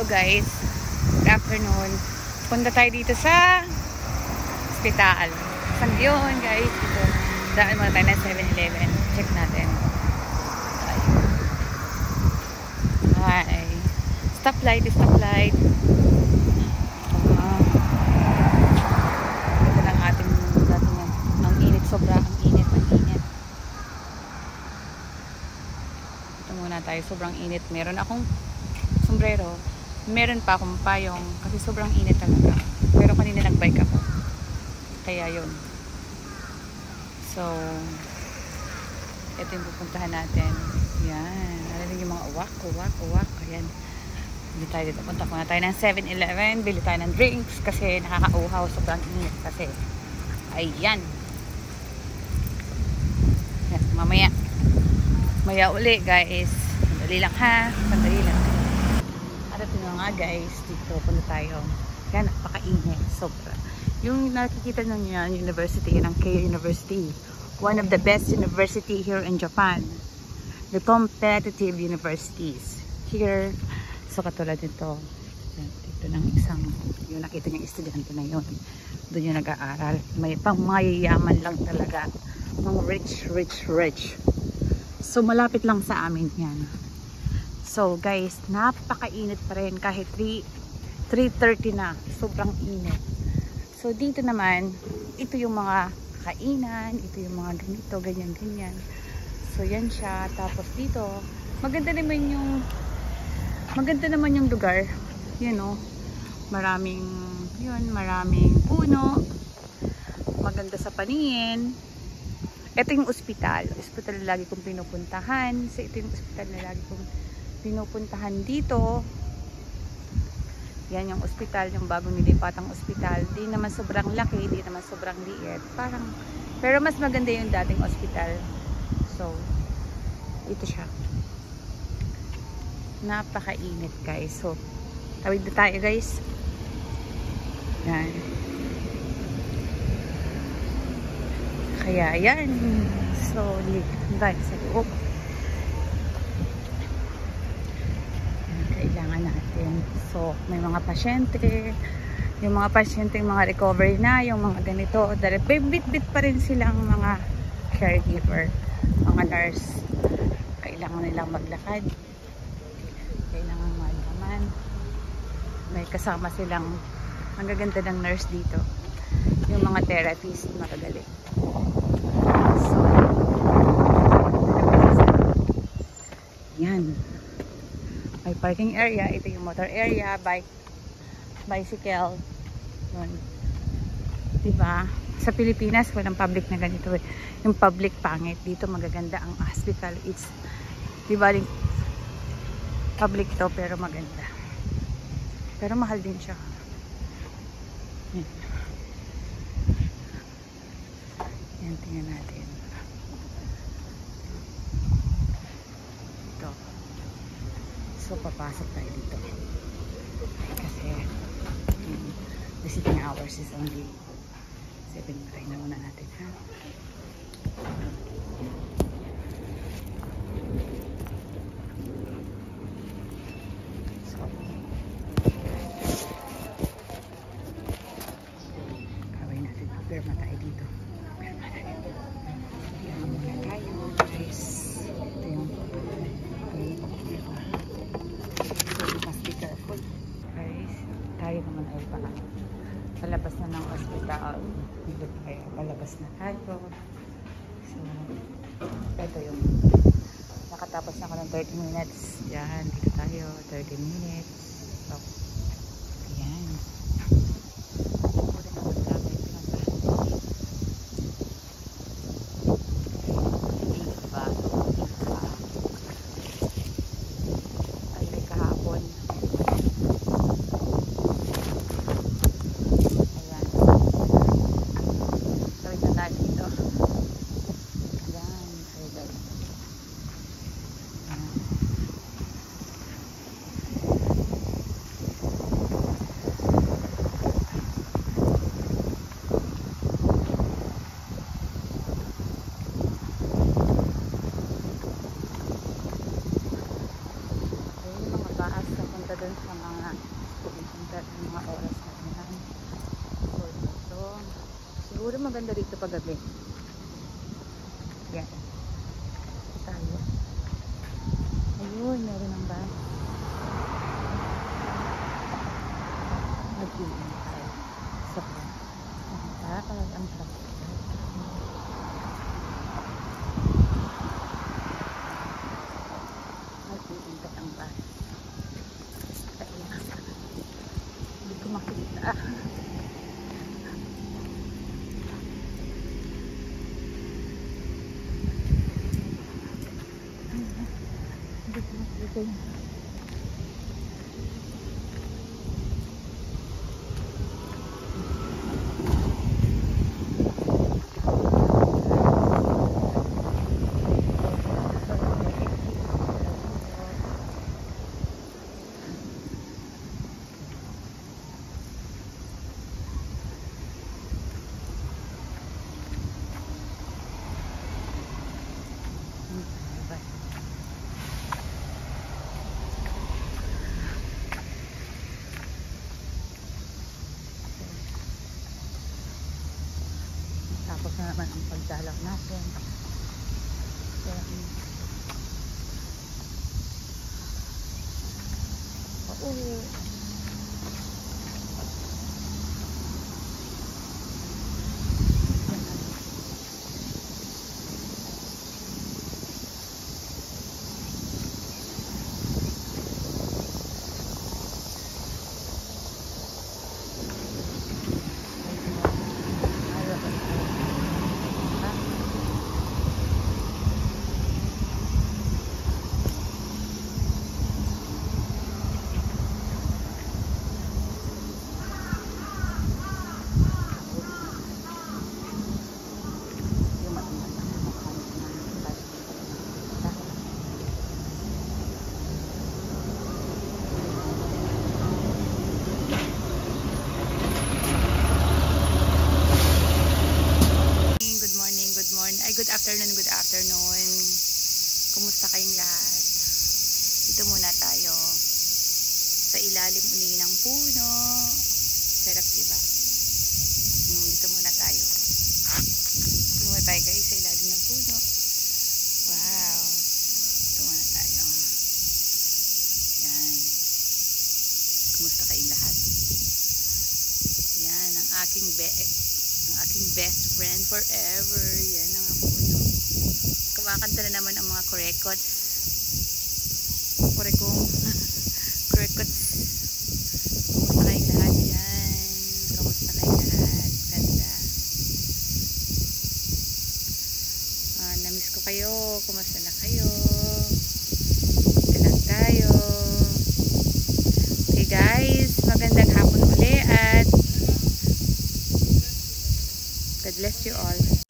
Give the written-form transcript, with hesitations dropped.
Hello guys, good afternoon. Punta tayo dito sa hospital. Saan yun guys? Dito. Daan muna tayo na 7-Eleven. Check natin. Hi. Stoplight, stoplight. Ito lang ating dating yan. Ang init, sobra. Ang init, ang init. Ito muna tayo. Sobrang init. Meron akong sombrero. Meron pa akong payong kasi sobrang init talaga. Pero kanina nagbike ako. Kaya yun. So, ito yung pupuntahan natin. Yan. Narinig yung mga uwak. Ayan. Bili tayo dito. Punta muna tayo ng 7-Eleven. Bili tayo ng drinks kasi nakakauhaw. Sobrang init kasi. Ayan. Yan. Mamaya uli guys. Sandali lang ha. Sandali lang. Ito nga guys, dito punta tayo. Kaya napakainit, sobra. Yung nakikita nyo yan, university, ng Keio University. One of the best university here in Japan. The competitive universities. Here, so katulad nito. Dito ng isang, yung nakita nyo estudyante na yun. Doon yung nag-aaral. May pang mayayaman lang talaga. Mga rich. So malapit lang sa amin yan. So guys, napakainit pa rin kahit 3:30 na. Sobrang init. So dito naman, ito yung mga kainan, ito yung mga ganito, ganyan. So yan siya. Tapos dito, maganda naman yung lugar. You know, maraming puno. Maganda sa paningin. Ito yung ospital. Ospital na lagi kong pinupuntahan. So ito yung ospital na lagi kong pinupuntahan dito. Yan yung ospital, yung bagong nilipatang ospital. Di naman sobrang laki, di naman sobrang liit. Pero mas maganda yung dating ospital. So, ito siya. Napakainit guys. So, tawid na tayo guys. Yan. Kaya yan. So, tayo sa loob. Kailangan natin. So, may mga pasyente. Yung mga pasyente, yung mga recovery na, yung mga ganito. Dahil bit-bit pa rin silang mga caregiver, mga nurse. Kailangan nilang maglakad. Kailangan malaman. May kasama silang, ang gaganda ng nurse dito. Yung mga therapist, magagaling. So, yan. May parking area, ito yung motor area, bicycle. Yun. Diba? Sa Pilipinas, walang public na ganito. Yung public pangit. Dito magaganda ang hospital. It's, diba, public to pero maganda. Pero mahal din siya. Yan. Yan, tingnan natin. So, papasok tayo dito. Kasi, visiting hours is only 7. Try na muna natin, ha? So, kaway natin. Pirma tayo dito. Pirma muna tayo, guys. Ito yung guys, tayo naman ay palabas na ng hospital. Dito tayo, palabas na tayo. So, ito yung nakatapos na ako ng 30 minutes. Yan, dito tayo, 30 minutes. So, yan. maganda dito pag gabi. Yan. Tayo. Ayun, meron ng bus. Mag-iin tayo. Sobrang. Ang traffic. Mag-iingat ang bus. Kailangan. Hindi ko makita. Hindi ko makita. Tapos na naman ang pagdalaw natin. Pauwi. Good afternoon. Kumusta kayong lahat? Dito muna tayo sa ilalim uli ng puno. Sarap, diba? Dito muna tayo. Dito muna tayo guys sa ilalim ng puno. Wow. Dito muna tayo. Yan. Kumusta kayong lahat? Yan ang aking best friend forever. Yan ang puno. Kumakanta na naman ang mga kurekots. Kurekots. Kumusta kayong lahat yan? Kumusta kayong lahat? Ganda. Namiss ko kayo. Kumusta na kayo? Galang tayo. Okay guys, magandang hapon uli at God bless you all.